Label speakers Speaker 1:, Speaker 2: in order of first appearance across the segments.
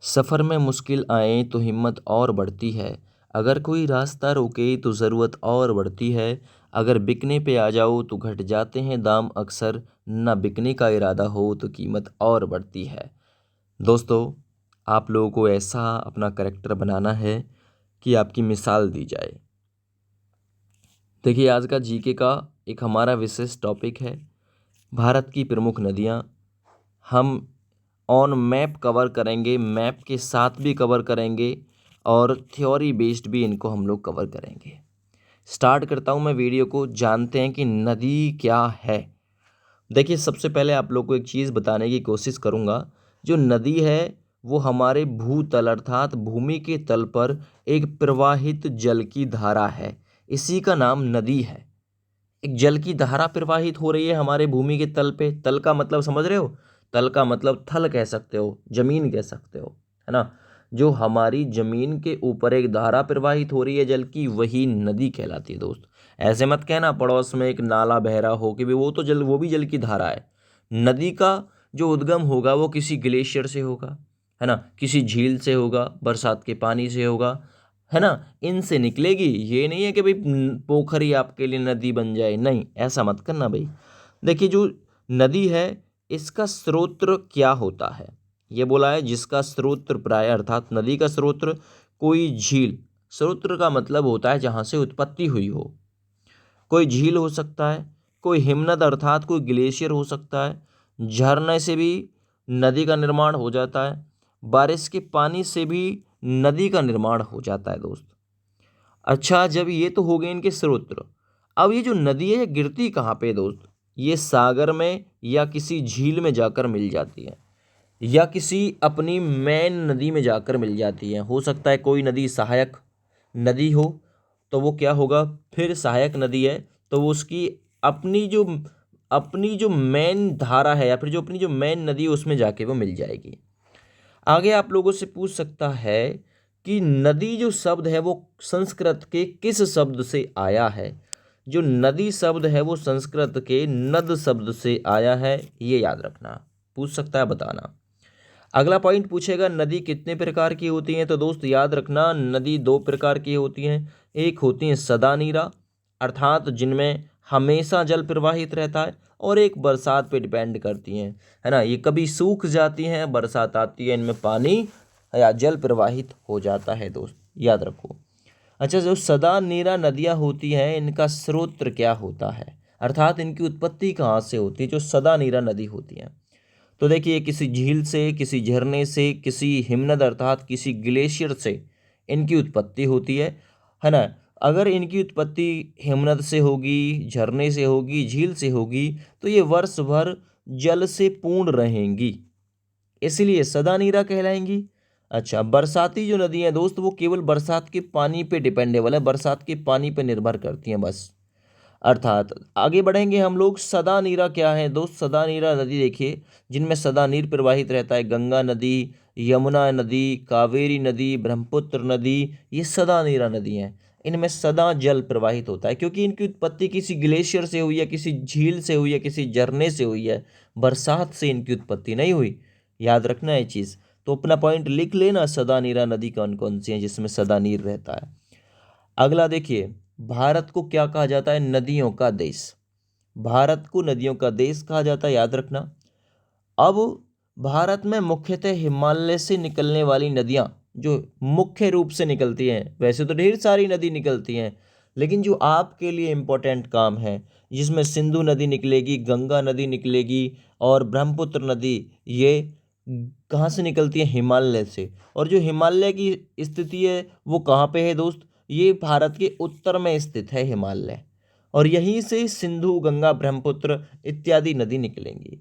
Speaker 1: सफ़र में मुश्किल आए तो हिम्मत और बढ़ती है। अगर कोई रास्ता रोके तो ज़रूरत और बढ़ती है। अगर बिकने पे आ जाओ तो घट जाते हैं दाम अक्सर। ना बिकने का इरादा हो तो कीमत और बढ़ती है। दोस्तों, आप लोगों को ऐसा अपना करैक्टर बनाना है कि आपकी मिसाल दी जाए। देखिए, आज का जीके का एक हमारा विशेष टॉपिक है भारत की प्रमुख नदियाँ। हम ऑन मैप कवर करेंगे, मैप के साथ भी कवर करेंगे और थ्योरी बेस्ड भी इनको हम लोग कवर करेंगे। स्टार्ट करता हूँ मैं वीडियो को। जानते हैं कि नदी क्या है। देखिए, सबसे पहले आप लोग को एक चीज़ बताने की कोशिश करूँगा। जो नदी है वो हमारे भूतल अर्थात भूमि के तल पर एक प्रवाहित जल की धारा है। इसी का नाम नदी है। एक जल की धारा प्रवाहित हो रही है हमारे भूमि के तल पे। तल का मतलब समझ रहे हो? तल का मतलब थल कह सकते हो, जमीन कह सकते हो, है ना। जो हमारी जमीन के ऊपर एक धारा प्रवाहित हो रही है जल की, वही नदी कहलाती है दोस्त। ऐसे मत कहना पड़ोस में एक नाला बह रहा हो कि भी वो तो जल, वो भी जल की धारा है। नदी का जो उद्गम होगा वो किसी ग्लेशियर से होगा, है ना, किसी झील से होगा, बरसात के पानी से होगा, है ना। इनसे निकलेगी। ये नहीं है कि भाई पोखरी आपके लिए नदी बन जाए, नहीं, ऐसा मत करना भाई। देखिए, जो नदी है इसका स्रोत क्या होता है, ये बोला है जिसका स्रोत प्राय अर्थात नदी का स्रोत कोई झील। स्रोत का मतलब होता है जहाँ से उत्पत्ति हुई हो। कोई झील हो सकता है, कोई हिमनद अर्थात कोई ग्लेशियर हो सकता है। झरने से भी नदी का निर्माण हो जाता है। बारिश के पानी से भी नदी का निर्माण हो जाता है दोस्त। अच्छा, जब ये तो हो गए इनके स्रोत, अब ये जो नदी है ये गिरती कहाँ पे दोस्त? ये सागर में या किसी झील में जाकर मिल जाती है, या किसी अपनी मेन नदी में जाकर मिल जाती है। हो सकता है कोई नदी सहायक नदी हो, तो वो क्या होगा, फिर सहायक नदी है तो वो उसकी अपनी जो मेन धारा है या फिर जो अपनी जो मेन नदी है उसमें जाके वो मिल जाएगी। आगे आप लोगों से पूछ सकता है कि नदी जो शब्द है वो संस्कृत के किस शब्द से आया है। जो नदी शब्द है वो संस्कृत के नद शब्द से आया है, ये याद रखना। पूछ सकता है, बताना। अगला पॉइंट पूछेगा नदी कितने प्रकार की होती हैं, तो दोस्त याद रखना नदी दो प्रकार की होती हैं। एक होती है सदा नीरा अर्थात जिनमें हमेशा जल प्रवाहित रहता है, और एक बरसात पे डिपेंड करती हैं, है ना। ये कभी सूख जाती हैं, बरसात आती है, इनमें पानी या जल प्रवाहित हो जाता है दोस्त, याद रखो। अच्छा, जो सदा नीरा नदियाँ होती हैं इनका स्रोत क्या होता है, अर्थात इनकी उत्पत्ति कहाँ से होती है जो सदा नीरा नदी होती हैं। तो देखिए, किसी झील से, किसी झरने से, किसी हिमनद अर्थात किसी ग्लेशियर से इनकी उत्पत्ति होती है ना। अगर इनकी उत्पत्ति हिमनद से होगी, झरने से होगी, झील से होगी, तो ये वर्ष भर जल से पूर्ण रहेंगी, इसलिए सदा नीरा कहलाएंगी। अच्छा, बरसाती जो नदी है दोस्त वो केवल बरसात के पानी पे डिपेंडेबल है, बरसात के पानी पे निर्भर करती हैं बस। अर्थात आगे बढ़ेंगे हम लोग। सदा नीरा क्या है दोस्त? सदा नीरा नदी देखिए जिनमें सदा नीर प्रवाहित रहता है, गंगा नदी, यमुना नदी, कावेरी नदी, ब्रह्मपुत्र नदी, ये सदा नीरा नदी हैं। इनमें सदा जल प्रवाहित होता है क्योंकि इनकी उत्पत्ति किसी ग्लेशियर से हुई है, किसी झील से हुई है, किसी झरने से हुई है। बरसात से इनकी उत्पत्ति नहीं हुई, याद रखना ये चीज़। तो अपना पॉइंट लिख लेना, सदा नीरा नदी कौन कौन सी हैं जिसमें सदा नीर रहता है। अगला देखिए, भारत को क्या कहा जाता है? नदियों का देश। भारत को नदियों का देश कहा जाता है, याद रखना। अब भारत में मुख्यतः हिमालय से निकलने वाली नदियां जो मुख्य रूप से निकलती हैं, वैसे तो ढेर सारी नदी निकलती हैं, लेकिन जो आपके लिए इम्पोर्टेंट काम है जिसमें सिंधु नदी निकलेगी, गंगा नदी निकलेगी और ब्रह्मपुत्र नदी, ये कहाँ से निकलती है? हिमालय से। और जो हिमालय की स्थिति है वो कहाँ पे है दोस्त? ये भारत के उत्तर में स्थित है हिमालय, और यहीं से सिंधु, गंगा, ब्रह्मपुत्र इत्यादि नदी निकलेंगी।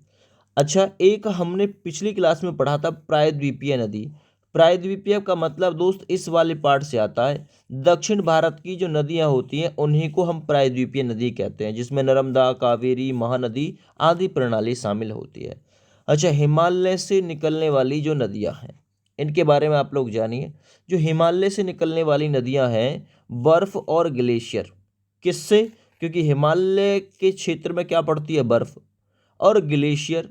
Speaker 1: अच्छा, एक हमने पिछली क्लास में पढ़ा था प्रायद्वीपीय नदी। प्रायद्वीपीय का मतलब दोस्त इस वाले पार्ट से आता है। दक्षिण भारत की जो नदियां होती हैं उन्हीं को हम प्रायद्वीपीय नदी कहते हैं, जिसमें नर्मदा, कावेरी, महानदी आदि प्रणाली शामिल होती है। अच्छा, हिमालय से निकलने वाली जो नदियां हैं इनके बारे में आप लोग जानिए। जो हिमालय से निकलने वाली नदियां हैं, बर्फ और ग्लेशियर, किससे? क्योंकि हिमालय के क्षेत्र में क्या पड़ती है? बर्फ और ग्लेशियर,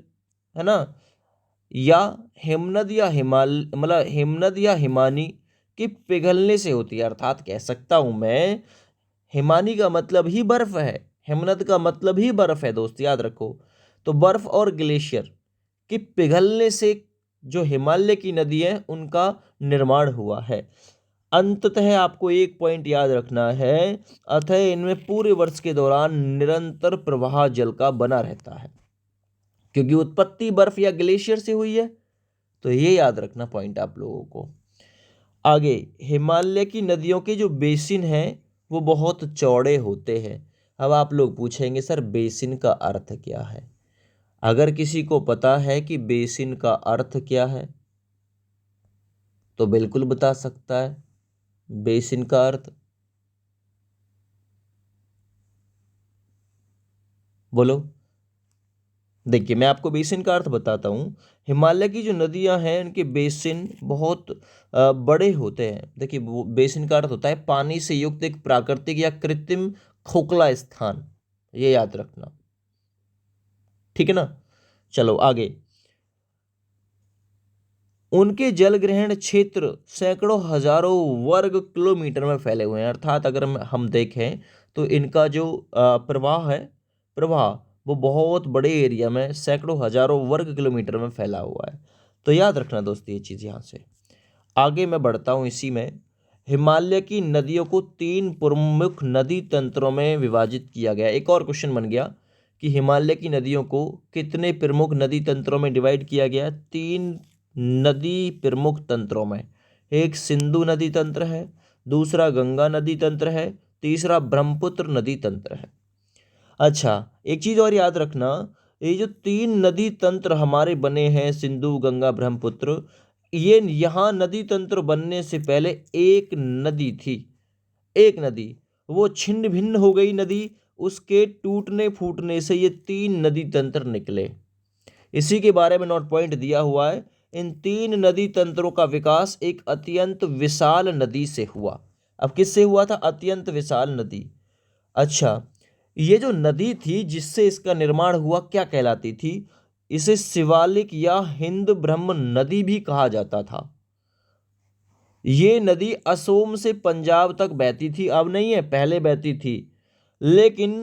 Speaker 1: है ना। या हिमनद या हिमनद या हिमानी के पिघलने से होती है। अर्थात कह सकता हूं मैं, हिमानी का मतलब ही बर्फ है, हिमनद का मतलब ही बर्फ है दोस्त, याद रखो। तो बर्फ और ग्लेशियर के पिघलने से जो हिमालय की नदी है उनका निर्माण हुआ है। अंततः आपको एक पॉइंट याद रखना है, अतः इनमें पूरे वर्ष के दौरान निरंतर प्रवाह जल का बना रहता है, क्योंकि उत्पत्ति बर्फ या ग्लेशियर से हुई है। तो ये याद रखना पॉइंट आप लोगों को। आगे, हिमालय की नदियों के जो बेसिन हैं वो बहुत चौड़े होते हैं। अब आप लोग पूछेंगे सर बेसिन का अर्थ क्या है। अगर किसी को पता है कि बेसिन का अर्थ क्या है तो बिल्कुल बता सकता है। बेसिन का अर्थ बोलो। देखिए मैं आपको बेसिन का अर्थ बताता हूँ। हिमालय की जो नदियाँ हैं उनके बेसिन बहुत बड़े होते हैं। देखिए वो बेसिन का अर्थ होता है पानी से युक्त एक प्राकृतिक या कृत्रिम खोखला स्थान, ये याद रखना, ठीक है ना। चलो आगे, उनके जल ग्रहण क्षेत्र सैकड़ों हजारों वर्ग किलोमीटर में फैले हुए हैं। अर्थात अगर हम देखें तो इनका जो प्रवाह वो बहुत बड़े एरिया में सैकड़ों हजारों वर्ग किलोमीटर में फैला हुआ है। तो याद रखना दोस्तों ये चीज़। यहाँ से आगे मैं बढ़ता हूँ इसी में। हिमालय की नदियों को 3 प्रमुख नदी तंत्रों में विभाजित किया गया। एक और क्वेश्चन बन गया कि हिमालय की नदियों को कितने प्रमुख नदी तंत्रों में डिवाइड किया गया। 3 नदी प्रमुख तंत्रों में। एक सिंधु नदी तंत्र है, दूसरा गंगा नदी तंत्र है, तीसरा ब्रह्मपुत्र नदी तंत्र है। अच्छा, एक चीज और याद रखना, ये जो 3 नदी तंत्र हमारे बने हैं सिंधु गंगा ब्रह्मपुत्र, ये यहाँ नदी तंत्र बनने से पहले एक नदी थी। एक नदी वो छिन्न भिन्न हो गई नदी, उसके टूटने फूटने से ये 3 नदी तंत्र निकले। इसी के बारे में नोट पॉइंट दिया हुआ है। इन 3 नदी तंत्रों का विकास एक अत्यंत विशाल नदी से हुआ। अब किससे हुआ था? अत्यंत विशाल नदी। अच्छा, ये जो नदी थी जिससे इसका निर्माण हुआ क्या कहलाती थी? इसे शिवालिक या हिंद ब्रह्म नदी भी कहा जाता था। ये नदी असोम से पंजाब तक बहती थी, अब नहीं है, पहले बहती थी। लेकिन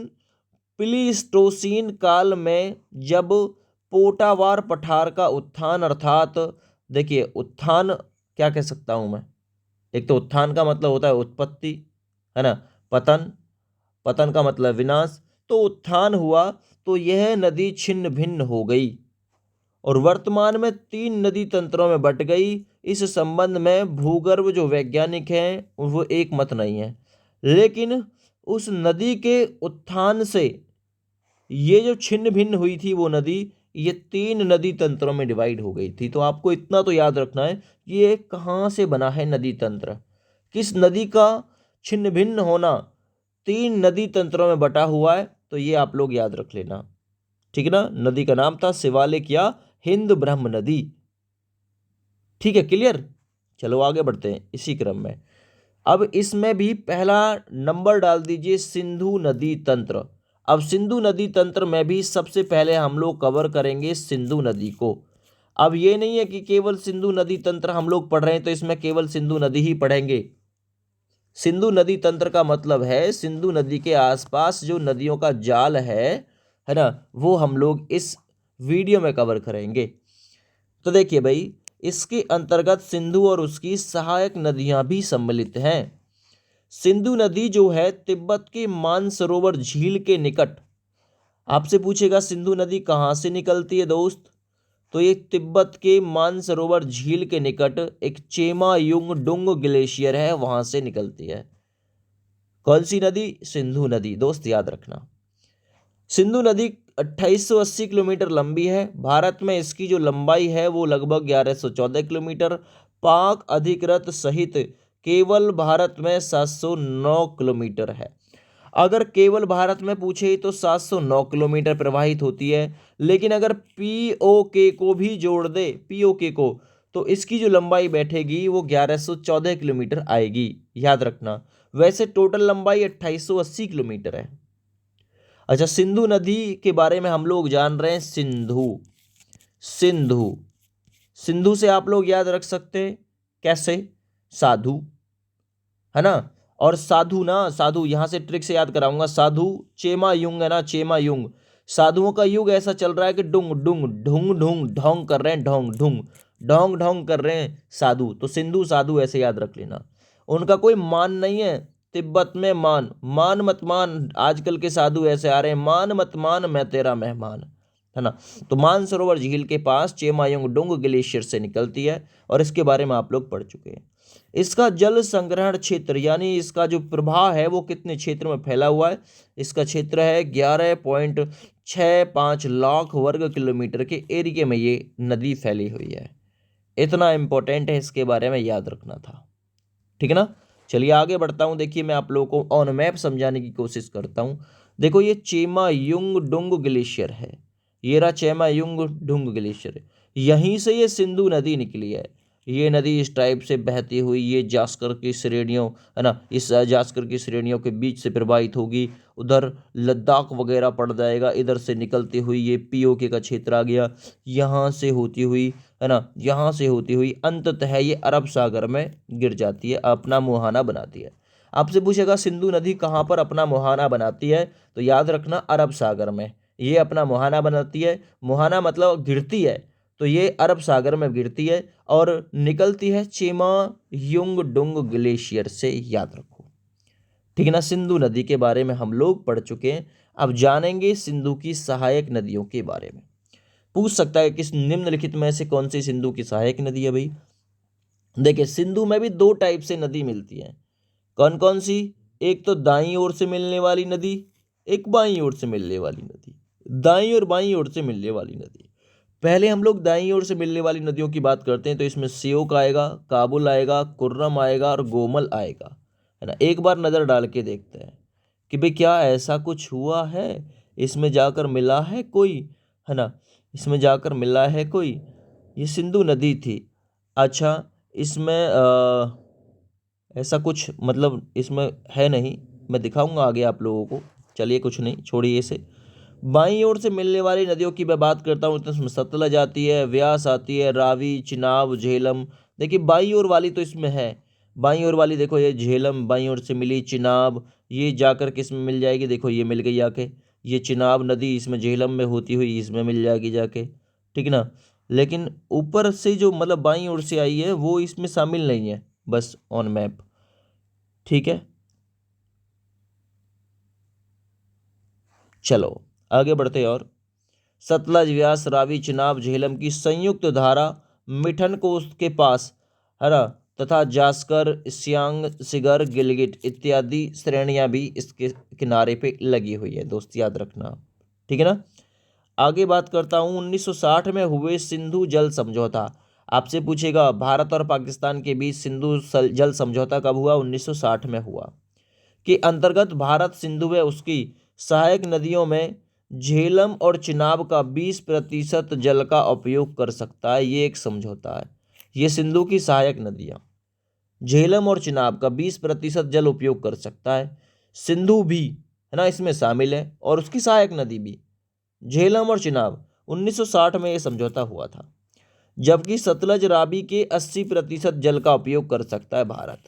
Speaker 1: प्लीस्टोसीन काल में जब पोटावार पठार का उत्थान, अर्थात देखिए उत्थान क्या कह सकता हूं मैं, एक तो उत्थान का मतलब होता है उत्पत्ति, है ना, पतन, पतन का मतलब विनाश। तो उत्थान हुआ तो यह नदी छिन्न भिन्न हो गई और वर्तमान में 3 नदी तंत्रों में बट गई। इस संबंध में भूगर्भ जो वैज्ञानिक हैं वो एक मत नहीं है, लेकिन उस नदी के उत्थान से ये जो छिन्न भिन्न हुई थी वो नदी, ये 3 नदी तंत्रों में डिवाइड हो गई थी। तो आपको इतना तो याद रखना है कि ये कहाँ से बना है नदी तंत्र, किस नदी का छिन्न भिन्न होना 3 नदी तंत्रों में बटा हुआ है। तो ये आप लोग याद रख लेना, ठीक है ना। नदी का नाम था शिवालिक या हिंद ब्रह्म नदी। ठीक है, क्लियर। चलो आगे बढ़ते हैं इसी क्रम में। अब इसमें भी पहला नंबर डाल दीजिए सिंधु नदी तंत्र। अब सिंधु नदी तंत्र में भी सबसे पहले हम लोग कवर करेंगे सिंधु नदी को। अब ये नहीं है कि केवल सिंधु नदी तंत्र हम लोग पढ़ रहे हैं तो इसमें केवल सिंधु नदी ही पढ़ेंगे। सिंधु नदी तंत्र का मतलब है सिंधु नदी के आसपास जो नदियों का जाल है ना, वो हम लोग इस वीडियो में कवर करेंगे। तो देखिए भाई, इसके अंतर्गत सिंधु और उसकी सहायक नदियां भी सम्मिलित हैं। सिंधु नदी जो है तिब्बत के मानसरोवर झील के निकट, आपसे पूछेगा सिंधु नदी कहाँ से निकलती है दोस्त, तो ये तिब्बत के मानसरोवर झील के निकट एक चेमा युंग डुंग ग्लेशियर है, वहां से निकलती है। कौन सी नदी? सिंधु नदी दोस्त, याद रखना। सिंधु नदी 2880 किलोमीटर लंबी है। भारत में इसकी जो लंबाई है वो लगभग 1114 किलोमीटर। पाक अधिकृत सहित केवल भारत में 709 किलोमीटर है। अगर केवल भारत में पूछे तो 709 किलोमीटर प्रवाहित होती है, लेकिन अगर पीओके को भी जोड़ दे, पीओके को, तो इसकी जो लंबाई बैठेगी वो 1114 किलोमीटर आएगी, याद रखना। वैसे टोटल लंबाई 2880 किलोमीटर है। अच्छा, सिंधु नदी के बारे में हम लोग जान रहे हैं सिंधु। सिंधु सिंधु से आप लोग याद रख सकते हैं कैसे, साधु, है ना। और साधु ना, साधु यहां से ट्रिक से याद कराऊंगा, साधु चेमा युंग है ना, चेमा युंग, साधुओं का युग ऐसा चल रहा है कि डुंग डुंग ढुंग ढुंग ढोंग कर रहे हैं, ढोंग ढुंग ढोंग ढोंग कर रहे हैं साधु, तो सिंधु साधु ऐसे याद रख लेना। उनका कोई मान नहीं है, तिब्बत में मान, मान मत मान, आजकल के साधु ऐसे आ रहे हैं, मान मत मान मैं तेरा मेहमान, है ना। तो मानसरोवर झील के पास चेमायुंग डुंग ग्लेशियर से निकलती है, और इसके बारे में आप लोग पढ़ चुके हैं। इसका जल संग्रहण क्षेत्र यानी इसका जो प्रवाह है वो कितने क्षेत्र में फैला हुआ है, इसका क्षेत्र है 11.65 लाख वर्ग किलोमीटर के एरिया में ये नदी फैली हुई है। इतना इंपॉर्टेंट है, इसके बारे में याद रखना था, ठीक है ना। चलिए आगे बढ़ता हूं। देखिए मैं आप लोगों को ऑन मैप समझाने की कोशिश करता हूं। देखो ये चेमायुंग डुंग ग्लेशियर है, ये रहा चेमायुंग डुंग ग्लेशियर, यहीं से ये सिंधु नदी निकली है। ये नदी इस टाइप से बहती हुई ये जास्कर की श्रेणियों, है ना, इस जास्कर की श्रेणियों के बीच से प्रवाहित होगी, उधर लद्दाख वगैरह पड़ जाएगा, इधर से निकलती हुई ये पीओके का क्षेत्र आ गया, यहाँ से होती हुई, है ना, यहाँ से होती हुई अंततः ये अरब सागर में गिर जाती है, अपना मुहाना बनाती है। आपसे पूछेगा सिंधु नदी कहाँ पर अपना मुहाना बनाती है, तो याद रखना अरब सागर में ये अपना मुहाना बनाती है। मुहाना मतलब गिरती है, तो ये अरब सागर में गिरती है और निकलती है चेमायुंग डुंग ग्लेशियर से, याद रखो, ठीक है ना। सिंधु नदी के बारे में हम लोग पढ़ चुके हैं, अब जानेंगे सिंधु की सहायक नदियों के बारे में। पूछ सकता है किस निम्नलिखित में से कौन सी सिंधु की सहायक नदी है भाई। देखिए सिंधु में भी दो टाइप से नदी मिलती है, कौन कौन सी, एक तो दाईं ओर से मिलने वाली नदी, एक बाईं ओर से मिलने वाली नदी। दाईं और बाईं ओर से मिलने वाली नदी, पहले हम लोग दाईं ओर से मिलने वाली नदियों की बात करते हैं, तो इसमें सियोक आएगा, काबुल आएगा, कुर्रम आएगा और गोमल आएगा, है ना। एक बार नज़र डाल के देखते हैं कि भाई क्या ऐसा कुछ हुआ है, इसमें जाकर मिला है कोई, है ना, इसमें जाकर मिला है कोई। ये सिंधु नदी थी, अच्छा इसमें ऐसा कुछ मतलब इसमें है नहीं, मैं दिखाऊंगा आगे आप लोगों को, चलिए कुछ नहीं छोड़िए इसे। बाईं ओर से मिलने वाली नदियों की मैं बात करता हूँ तो इसमें सतलज आती है, व्यास आती है, रावी, चिनाब, झेलम। देखिए बाईं ओर वाली तो इसमें है, बाईं ओर वाली देखो ये झेलम बाईं ओर से मिली, चिनाब ये जाकर किस में मिल जाएगी, देखो ये मिल गई आके, ये चिनाब नदी इसमें झेलम में होती हुई इसमें मिल जाएगी जाके, ठीक ना। लेकिन ऊपर से जो मतलब बाईं ओर से आई है वो इसमें शामिल नहीं है, बस ऑन मैप, ठीक है। चलो आगे बढ़ते हैं। और सतलज, व्यास, रावी, चिनाब, झेलम की संयुक्त धारा मिठन कोस्ट के पास, है ना, तथा जास्कर, सियांग, सिगर, गिलगिट इत्यादि श्रेणियां भी इसके किनारे पे लगी हुई है, दोस्त याद रखना, ठीक है ना। आगे बात करता हूँ 1960 में हुए सिंधु जल समझौता। आपसे पूछेगा भारत और पाकिस्तान के बीच सिंधु जल समझौता कब हुआ, 1960 में हुआ, के अंतर्गत भारत सिंधु व उसकी सहायक नदियों में झेलम और चिनाब का 20% जल का उपयोग कर सकता है, ये एक समझौता है। ये सिंधु की सहायक नदियाँ झेलम और चिनाब का 20% जल उपयोग कर सकता है, सिंधु भी, है ना, इसमें शामिल है, और उसकी सहायक नदी भी झेलम और चिनाब। 1960 में यह समझौता हुआ था। जबकि सतलज, रावी के 80% जल का उपयोग कर सकता है भारत,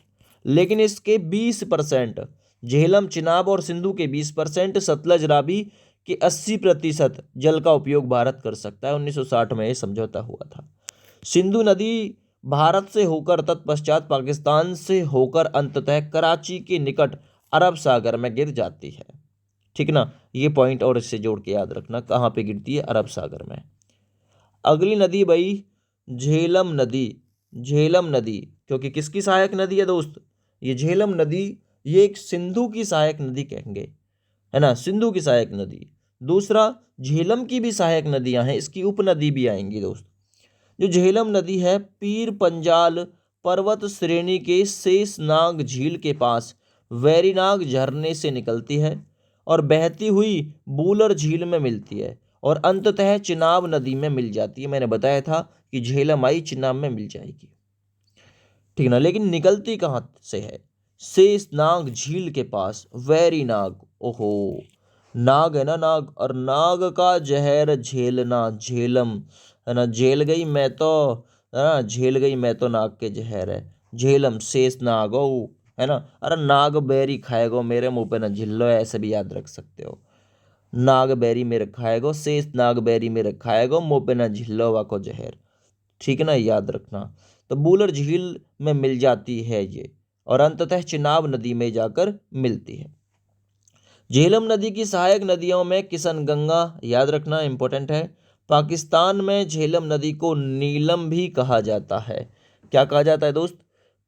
Speaker 1: लेकिन इसके 20%, झेलम, चिनाब और सिंधु के 20%, सतलज, रावी के 80% जल का उपयोग भारत कर सकता है। 1960 में यह समझौता हुआ था। सिंधु नदी भारत से होकर तत्पश्चात पाकिस्तान से होकर अंततः कराची के निकट अरब सागर में गिर जाती है, ठीक ना। ये पॉइंट और इससे जोड़ के याद रखना, कहाँ पे गिरती है, अरब सागर में। अगली नदी भाई झेलम नदी, झेलम नदी क्योंकि किसकी सहायक नदी है दोस्त, ये झेलम नदी, ये एक सिंधु की सहायक नदी कहेंगे, है ना, सिंधु की सहायक नदी। दूसरा झेलम की भी सहायक नदियां हैं, इसकी उपनदी भी आएंगी दोस्त। जो झेलम नदी है पीर पंजाल पर्वत श्रेणी के शेषनाग झील के पास वेरीनाग झरने से निकलती है और बहती हुई बूलर झील में मिलती है और अंततः चिनाब नदी में मिल जाती है। मैंने बताया था कि झेलम आई चिनाब में मिल जाएगी, ठीक ना। लेकिन निकलती कहाँ से है, शेषनाग झील के पास, वेरीनाग, ओहो नाग है ना, नाग, और नाग का जहर झेलना, झेलम, है ना, झेल गई मैं तो है ना, झेल गई मैं तो नाग के जहर है, झेलम शेष नागो, है ना, अरे नाग बेरी खाएगो मेरे मुंह पे ना झिल्लो, ऐसे भी याद रख सकते हो। नाग बेरी मेरे खाएगो, शेष नाग बेरी मेरे खाएगो, मुंह पे ना झिल्लो वाको जहर। ठीक है ना, याद रखना। तो बूलर झील में मिल जाती है ये, और अंततः चिनाब नदी में जाकर मिलती है। झेलम नदी की सहायक नदियों में किशन गंगा, याद रखना इंपॉर्टेंट है। पाकिस्तान में झेलम नदी को नीलम भी कहा जाता है। क्या कहा जाता है दोस्त?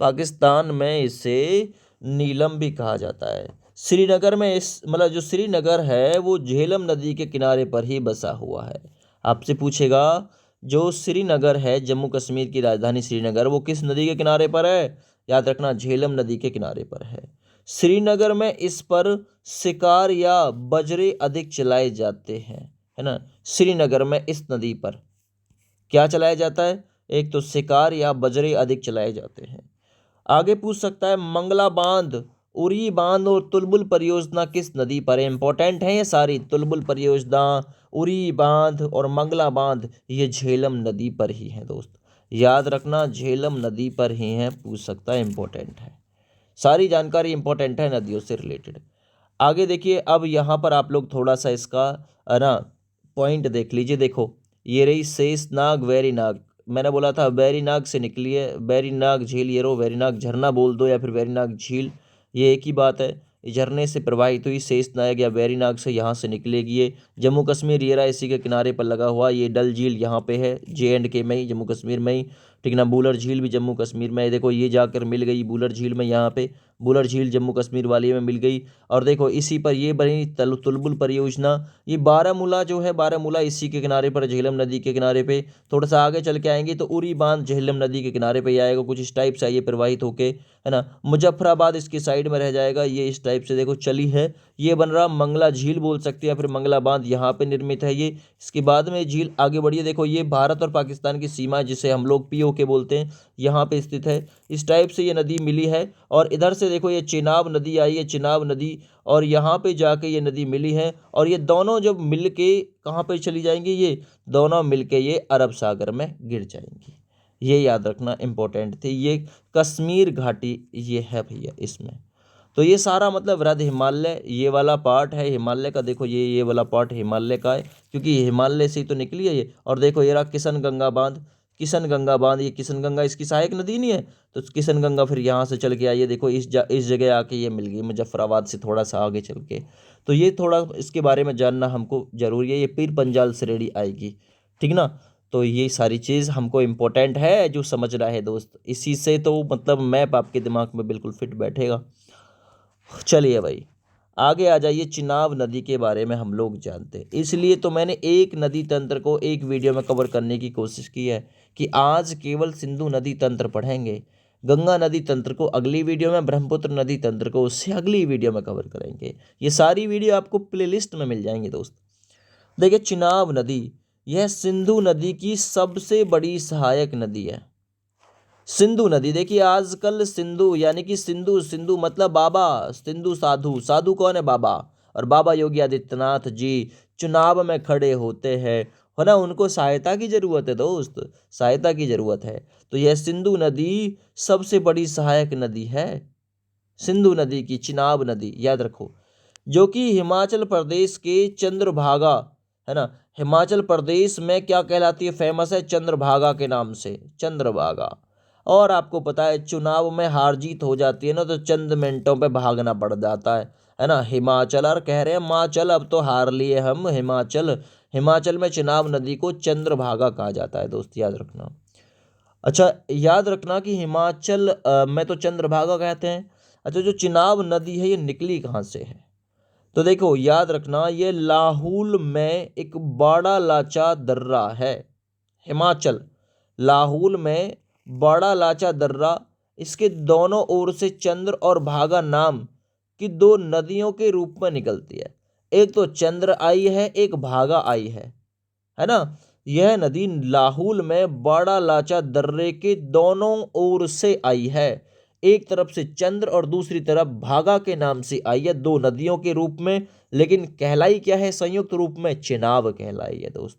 Speaker 1: पाकिस्तान में इसे नीलम भी कहा जाता है। श्रीनगर में इस मतलब जो श्रीनगर है वो झेलम नदी के किनारे पर ही बसा हुआ है। आपसे पूछेगा जो श्रीनगर है, जम्मू कश्मीर की राजधानी श्रीनगर, वो किस नदी के किनारे पर है? याद रखना झेलम नदी के किनारे पर है। श्रीनगर में इस पर शिकार या बजरे अधिक चलाए जाते हैं, है ना। श्रीनगर में इस नदी पर क्या चलाया जाता है? एक तो शिकार या बजरे अधिक चलाए जाते हैं। आगे पूछ सकता है मंगला बांध, उरी बांध और तुलबुल परियोजना किस नदी पर है? इंपॉर्टेंट है ये सारी, तुलबुल परियोजना, उरी बांध और मंगला बांध, ये झेलम नदी पर ही है दोस्त। याद रखना झेलम नदी पर ही है, पूछ सकता है, इंपॉर्टेंट है। सारी जानकारी इंपॉर्टेंट है नदियों से रिलेटेड। आगे देखिए, अब यहाँ पर आप लोग थोड़ा सा इसका ना पॉइंट देख लीजिए। देखो ये रही शेषनाग वेरीनाग, मैंने बोला था वेरीनाग से निकली है, वेरीनाग झील, ये रो वेरीनाग झरना बोल दो या फिर वेरीनाग झील, ये एक ही बात है। झरने से प्रवाहित हुई शेषनाग या वेरीनाग से यहाँ से निकलेगी ये। जम्मू कश्मीर ये रहा इसी के किनारे पर लगा हुआ, ये डल झील यहाँ पे है, JNK में ही, जम्मू कश्मीर में ही। ठीक ना, बूलर झील भी जम्मू कश्मीर में है। देखो ये जाकर मिल गई बूलर झील में, यहाँ पे बूलर झील जम्मू कश्मीर वाली में मिल गई। और देखो इसी पर ये बनी तुलबुल परियोजना। ये बारामूला जो है, बारामूला इसी के किनारे पर, झेलम नदी के किनारे पे। थोड़ा सा आगे चल के आएंगे तो उरी बांध झेलम नदी के किनारे पे ही आएगा, कुछ इस टाइप से ये प्रवाहित होके, है ना। मुजफ्फराबाद इसकी साइड में रह जाएगा, ये इस टाइप से देखो चली है। ये बन रहा मंगला झील बोल सकते हैं, फिर मंगला बांध यहाँ पे निर्मित है ये। इसके बाद में झील आगे बढ़िए, देखो ये भारत और पाकिस्तान की सीमा, जिसे हम लोग POK बोलते हैं, यहाँ पे स्थित है। इस टाइप से ये नदी मिली है। और इधर से देखो ये चिनाब नदी आई है, चिनाब नदी, और यहाँ पे जाके ये नदी मिली है। और ये दोनों जब मिल के कहाँ पे चली जाएंगी, ये दोनों मिल के ये अरब सागर में गिर जाएंगी। ये याद रखना इंपॉर्टेंट थी। ये कश्मीर घाटी ये है भैया इसमें। तो ये सारा मतलब वृद्ध हिमालय ये वाला पार्ट है हिमालय का। देखो ये वाला पार्ट हिमालय का है, क्योंकि ये हिमालय से ही तो निकली है ये। और देखो ये रहा किशन गंगा बांध, किशन गंगा बांध, ये किशन गंगा इसकी सहायक नदी नहीं है, तो किशन गंगा फिर यहाँ से चल के आई है। देखो इस जगह आके ये मिल गई, मुजफ्फराबाद से थोड़ा सा आगे चल के। तो ये थोड़ा इसके बारे में जानना हमको जरूरी है। ये पीर पंजाल श्रेणी आएगी, ठीक ना। तो ये सारी चीज़ हमको इम्पोर्टेंट है जो समझ रहा है दोस्त, इसी से तो मतलब मैप आपके दिमाग में बिल्कुल फिट बैठेगा। चलिए भाई आगे आ जाइए। चिनाब नदी के बारे में हम लोग जानते हैं, इसलिए तो मैंने एक नदी तंत्र को एक वीडियो में कवर करने की कोशिश की है कि आज केवल सिंधु नदी तंत्र पढ़ेंगे, गंगा नदी तंत्र को अगली वीडियो में, ब्रह्मपुत्र नदी तंत्र को उससे अगली वीडियो में कवर करेंगे। ये सारी वीडियो आपको प्लेलिस्ट में मिल जाएंगे दोस्त। देखिए चिनाब नदी यह सिंधु नदी की सबसे बड़ी सहायक नदी है। सिंधु नदी, देखिए आजकल सिंधु यानी कि सिंधु, सिंधु मतलब बाबा, सिंधु साधु, साधु कौन है? बाबा। और बाबा योगी आदित्यनाथ जी चुनाव में खड़े होते हैं, है ना, उनको सहायता की जरूरत है दोस्त, सहायता की जरूरत है। तो यह सिंधु नदी सबसे बड़ी सहायक नदी है, सिंधु नदी की चिनाब नदी, याद रखो, जो कि हिमाचल प्रदेश के चंद्रभागा, है ना, हिमाचल प्रदेश में क्या कहलाती है? फेमस है चंद्रभागा के नाम से, चंद्रभागा। और आपको पता है चुनाव में हार जीत हो जाती है ना, तो चंद मिनटों पे भागना पड़ जाता है ना। हिमाचल, और कह रहे हैं माँ चल अब तो हार लिए हम हिमाचल। हिमाचल में चिनाब नदी को चंद्रभागा कहा जाता है दोस्त, याद रखना। अच्छा याद रखना कि हिमाचल में तो चंद्रभागा कहते हैं। अच्छा जो चिनाब नदी है ये निकली कहाँ से है? तो देखो याद रखना ये लाहौल में एक बड़ा लाचा दर्रा है, हिमाचल, लाहौल में बड़ा लाचा दर्रा, इसके दोनों ओर से चंद्र और भागा नाम की दो नदियों के रूप में निकलती है। एक तो चंद्र आई है, एक भागा आई है ना। यह नदी लाहौल में बड़ा लाचा दर्रे के दोनों ओर से आई है, एक तरफ से चंद्र और दूसरी तरफ भागा के नाम से आई है, दो नदियों के रूप में। लेकिन कहलाई क्या है? संयुक्त रूप में चिनाब कहलाई है दोस्त।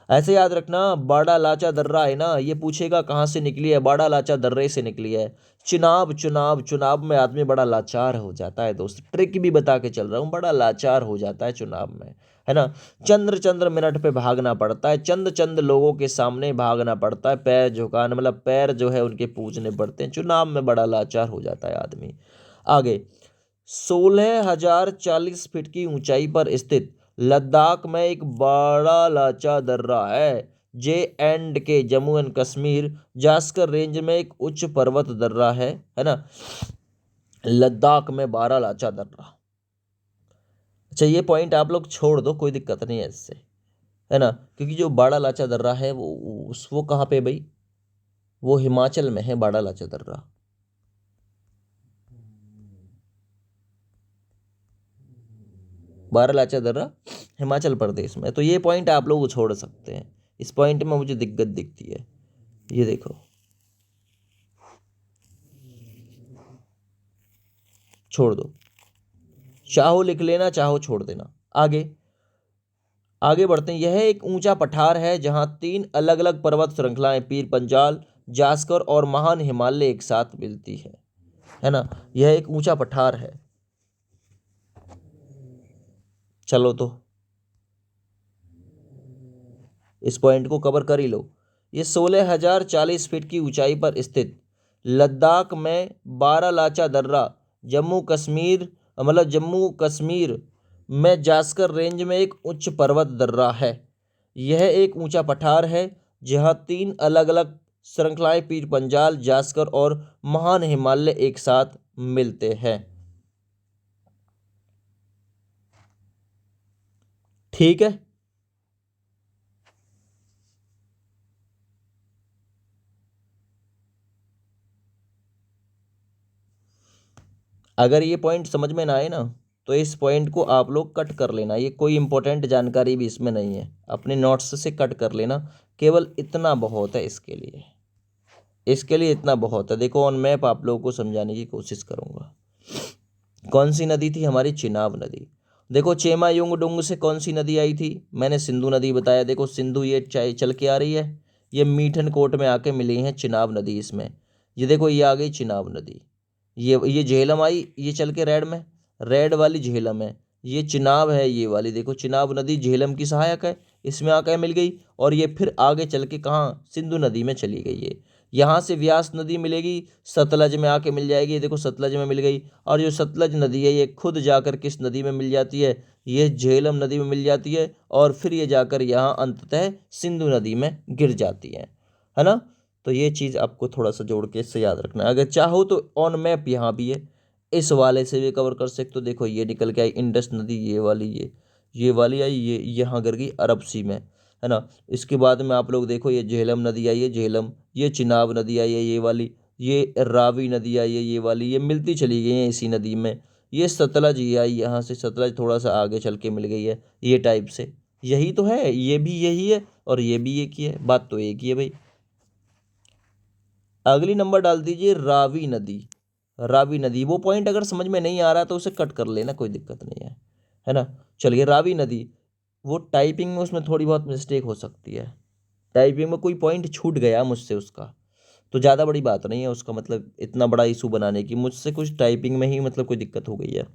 Speaker 1: ऐसे याद रखना, बाड़ा लाचा दर्रा है ना, ये पूछेगा कहाँ से निकली है, बाड़ा लाचा दर्रे से निकली है। चुनाव चुनाव चुनाव में आदमी बड़ा लाचार हो जाता है दोस्त, ट्रिक भी बता के चल रहा हूँ, बड़ा लाचार हो जाता है चुनाव में, है ना। चंद्र चंद्र मिनट पे भागना पड़ता है, चंद चंद लोगों के सामने भागना पड़ता है, पैर झुकाना मतलब पैर जो है उनके पूजने पड़ते हैं, चुनाव में बड़ा लाचार हो जाता है आदमी। आगे, 16,040 फीट की ऊंचाई पर स्थित लद्दाख में एक बड़ा लाचा दर्रा है। जे एंड के जम्मू एंड कश्मीर जास्कर रेंज में एक उच्च पर्वत दर्रा है ना। लद्दाख में बारा लाचा दर्रा। अच्छा, ये पॉइंट आप लोग छोड़ दो, कोई दिक्कत नहीं है इससे, है ना, क्योंकि जो बाड़ा लाचा दर्रा है वो कहाँ पे भाई, वो हिमाचल में है बाड़ा लाचा दर्रा। बाड़ा लाचा दर्रा हिमाचल प्रदेश में, तो ये पॉइंट आप लोग छोड़ सकते हैं, इस पॉइंट में मुझे दिक्कत दिखती है। ये देखो, छोड़ दो, चाहो लिख लेना, चाहो छोड़ देना। आगे आगे बढ़ते हैं। यह एक ऊंचा पठार है जहां 3 अलग अलग पर्वत श्रृंखलाएं पीर पंजाल, जास्कर और महान हिमालय एक साथ मिलती है ना। यह एक ऊंचा पठार है। चलो तो इस पॉइंट को कवर कर ही लो। ये 16,040 फीट की ऊंचाई पर स्थित लद्दाख में बारालाचा दर्रा जम्मू कश्मीर मतलब जम्मू कश्मीर में जास्कर रेंज में एक उच्च पर्वत दर्रा है। यह एक ऊंचा पठार है जहां 3 अलग अलग श्रृंखलाएं पीर पंजाल, जास्कर और महान हिमालय एक साथ मिलते हैं। ठीक है, अगर ये पॉइंट समझ में ना आए ना तो इस पॉइंट को आप लोग कट कर लेना, ये कोई इंपॉर्टेंट जानकारी भी इसमें नहीं है, अपने नोट्स से कट कर लेना, केवल इतना बहुत है इसके लिए, इसके लिए इतना बहुत है। देखो ऑन मैप आप लोगों को समझाने की कोशिश करूंगा। कौन सी नदी थी हमारी, चिनाब नदी। देखो चेमा युंग डुंग से कौन सी नदी आई थी, मैंने सिंधु नदी बताया। देखो सिंधु ये चल के आ रही है, ये मीठन कोट में आके मिली है चिनाब नदी इसमें। ये देखो ये आ गई चिनाब नदी, ये झेलम आई, ये चल के रेड में, रेड वाली झेलम है, ये चिनाब है ये वाली। देखो चिनाब नदी झेलम की सहायक है, इसमें आकर मिल गई, और ये फिर आगे चल के कहाँ, सिंधु नदी में चली गई है। यहाँ से व्यास नदी मिलेगी, सतलज में आके मिल जाएगी, ये देखो सतलज में मिल गई। और जो सतलज नदी है ये खुद जाकर किस नदी में मिल जाती है, ये झेलम नदी में मिल जाती है, और फिर ये जाकर यहाँ अंततः सिंधु नदी में गिर जाती है ना। तो ये चीज़ आपको थोड़ा सा जोड़ के इससे याद रखना है। अगर चाहो तो ऑन मैप यहाँ भी है, इस वाले से भी कवर कर सकते हो। देखो ये निकल के आई इंडस नदी, ये वाली, ये वाली आई, ये यहाँ गिर गई अरब सी में, है ना। इसके बाद में आप लोग देखो ये झेलम नदी आई है, झेलम, ये चिनाब नदी आई है ये वाली, ये रावी नदी आई है ये वाली, ये मिलती चली गई है इसी नदी में। ये सतलज ये आई, यहाँ से सतलज थोड़ा सा आगे चल के मिल गई है, ये टाइप से। यही तो है, ये भी यही है और ये भी एक ही है, बात तो एक ही है भाई। अगली नंबर डाल दीजिए रावी नदी। रावी नदी, वो पॉइंट अगर समझ में नहीं आ रहा तो उसे कट कर लेना, कोई दिक्कत नहीं है ना। चलिए रावी नदी, वो टाइपिंग में उसमें थोड़ी बहुत मिस्टेक हो सकती है, टाइपिंग में कोई पॉइंट छूट गया मुझसे उसका, तो ज़्यादा बड़ी बात नहीं है उसका, मतलब इतना बड़ा इशू बनाने की, मुझसे कुछ टाइपिंग में ही मतलब कोई दिक्कत हो गई है।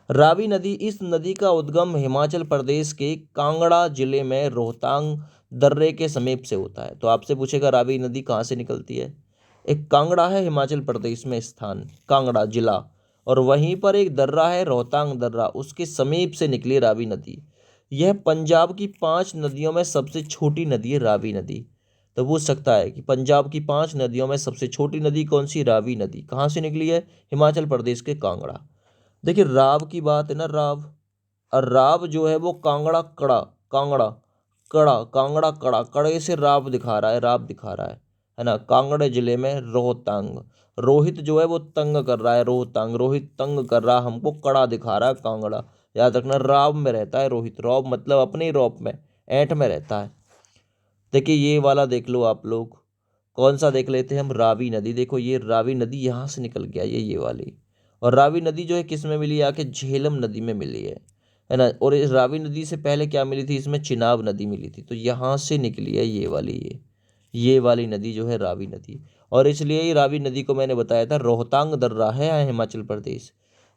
Speaker 1: रावी नदी, इस नदी का उद्गम हिमाचल प्रदेश के कांगड़ा जिले में रोहतांग दर्रे के समीप से होता है। तो आपसे पूछेगा रावी नदी कहाँ से निकलती है, एक कांगड़ा है हिमाचल प्रदेश में स्थान, कांगड़ा जिला, और वहीं पर एक दर्रा है रोहतांग दर्रा, उसके समीप से निकली रावी नदी। यह पंजाब की 5 नदियों में सबसे छोटी नदी है रावी नदी। तो पूछ सकता है कि पंजाब की 5 नदियों में सबसे छोटी नदी कौन सी, रावी नदी, कहाँ से निकली है, हिमाचल प्रदेश के कांगड़ा। देखिए राव की बात है ना, राव, और राव जो है वो कांगड़ा कड़ा, कांगड़ा कड़ा, कांगड़ा कड़ा, कड़े से राव दिखा रहा है, राव दिखा रहा है ना। कांगड़े जिले में रोहतांग, रोहित जो है वो तंग कर रहा है, रोहतांग, रोहित तंग कर रहा, हमको कड़ा दिखा रहा है कांगड़ा। याद रखना राव में रहता है रोहित, रौब मतलब अपने ही रौब में, ऐंठ में रहता है। देखिए ये वाला देख लो आप लोग, कौन सा देख लेते हैं हम, रावी नदी। देखो ये रावी नदी यहाँ से निकल गया, ये वाली, और रावी नदी जो है किस में मिली, आके झेलम नदी में मिली है है ना। और इस रावी नदी से पहले क्या मिली थी, इसमें चिनाब नदी मिली थी। तो यहाँ से निकली है ये वाली नदी जो है रावी नदी। और इसलिए ही रावी नदी को मैंने बताया था रोहतांग दर्रा है यहाँ हिमाचल प्रदेश,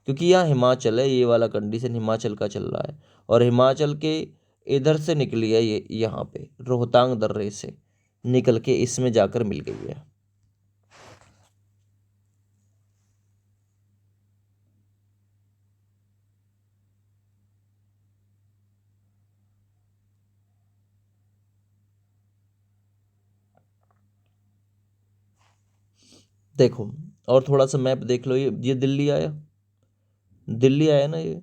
Speaker 1: क्योंकि यहाँ हिमाचल है, ये वाला कंडीशन हिमाचल का चल रहा है। और हिमाचल के इधर से निकली है ये, यहाँ पे रोहतांग दर्रे से निकल के इसमें जाकर मिल गई है। देखो और थोड़ा सा मैप देख लो, ये दिल्ली आया ना ये।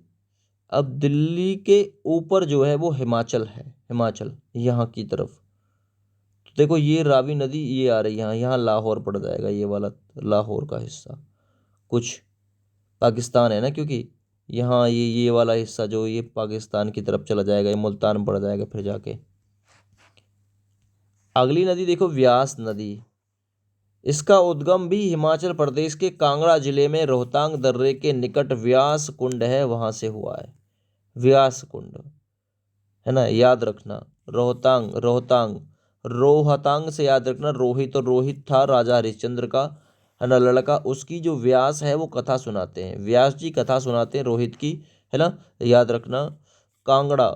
Speaker 1: अब दिल्ली के ऊपर जो है वो हिमाचल है, हिमाचल यहाँ की तरफ। तो देखो ये रावी नदी ये आ रही है यहाँ, यहाँ लाहौर पड़ जाएगा, ये वाला लाहौर का हिस्सा कुछ पाकिस्तान है ना, क्योंकि यहाँ ये वाला हिस्सा जो ये पाकिस्तान की तरफ चला जाएगा, ये मुल्तान पड़ जाएगा फिर जाके। अगली नदी देखो व्यास नदी, इसका उद्गम भी हिमाचल प्रदेश के कांगड़ा जिले में रोहतांग दर्रे के निकट व्यास कुंड है, वहां से हुआ है व्यास कुंड, है ना। याद रखना रोहतांग, रोहतांग रोहतांग से याद रखना, रोहित और रोहित था राजा हरिश्चंद्र का, है ना, लड़का। उसकी जो व्यास है वो कथा सुनाते हैं, व्यास जी कथा सुनाते हैं रोहित की, है ना। याद रखना कांगड़ा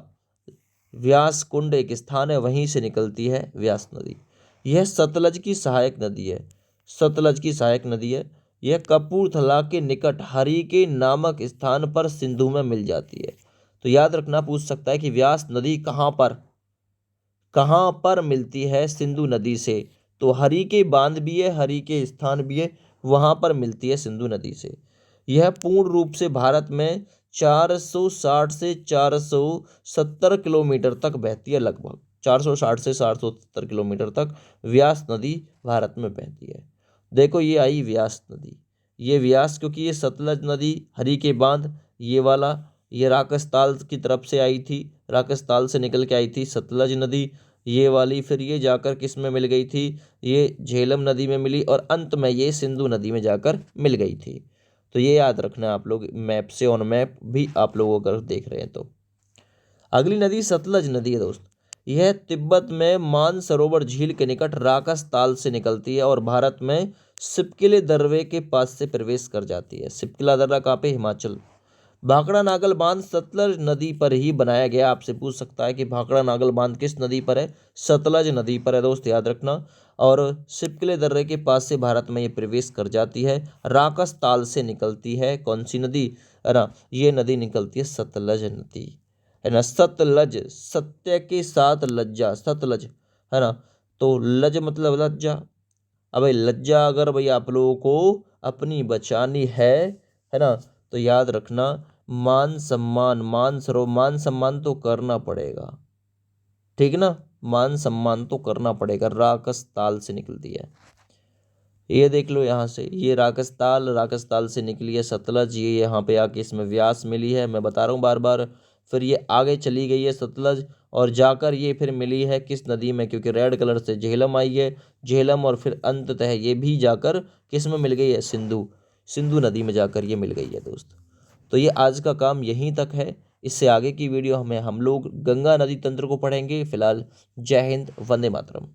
Speaker 1: व्यास कुंड एक स्थान है, वहीं से निकलती है व्यास नदी। यह सतलज की सहायक नदी है, सतलज की सहायक नदी है। यह कपूरथला के निकट हरिके नामक स्थान पर सिंधु में मिल जाती है। तो याद रखना, पूछ सकता है कि व्यास नदी कहाँ पर मिलती है सिंधु नदी से। तो हरिके बांध भी है, हरिके स्थान भी है, वहां पर मिलती है सिंधु नदी से। यह पूर्ण रूप से भारत में 460 से 470 किलोमीटर तक बहती है, लगभग 460 से 470 किलोमीटर तक व्यास नदी भारत में बहती है। देखो ये आई व्यास नदी, ये व्यास क्योंकि ये सतलज नदी हरि के बांध ये वाला, ये राकसताल की तरफ से आई थी, राकसताल से निकल के आई थी सतलज नदी ये वाली। फिर ये जाकर किस में मिल गई थी, ये झेलम नदी में मिली, और अंत में ये सिंधु नदी में जाकर मिल गई थी। तो ये याद रखना आप लोग मैप से, ऑन मैप भी आप लोग अगर देख रहे हैं तो। अगली नदी सतलज नदी है दोस्त, यह तिब्बत में मानसरोवर झील के निकट राकस ताल से निकलती है और भारत में सिपकिले दर्रे के पास से प्रवेश कर जाती है। सिपकिला दर्रा कहाँ पे, हिमाचल। भाखड़ा नागल बांध सतलज नदी पर ही बनाया गया। आपसे पूछ सकता है कि भाखड़ा नागल बांध किस नदी पर है, सतलज नदी पर है दोस्त, याद रखना। और सिपकिले दर्रे के पास से भारत में ये प्रवेश कर जाती है। राकस ताल से निकलती है कौन सी नदी, है ना, ये नदी निकलती है सतलज नदी, है ना। सतलज, सत्य के साथ लज्जा, सतलज, है ना। तो लज मतलब लज्जा। अब भाई लज्जा अगर भाई आप लोगों को अपनी बचानी है ना, तो याद रखना मान सम्मान, मान सम्मान तो करना पड़ेगा, ठीक ना, मान सम्मान तो करना पड़ेगा। राकस ताल से निकलती है, ये देख लो यहाँ से, ये राकस ताल से निकली है सतलज, ये यहाँ पे आके इसमें व्यास मिली है, मैं बता रहा हूँ बार बार। फिर ये आगे चली गई है सतलज, और जाकर ये फिर मिली है किस नदी में, क्योंकि रेड कलर से झेलम आई है, झेलम, और फिर अंततः ये भी जाकर किस में मिल गई है, सिंधु नदी में जाकर ये मिल गई है दोस्त। तो ये आज का काम यहीं तक है, इससे आगे की वीडियो में हम लोग गंगा नदी तंत्र को पढ़ेंगे। फिलहाल जय हिंद, वंदे मातरम।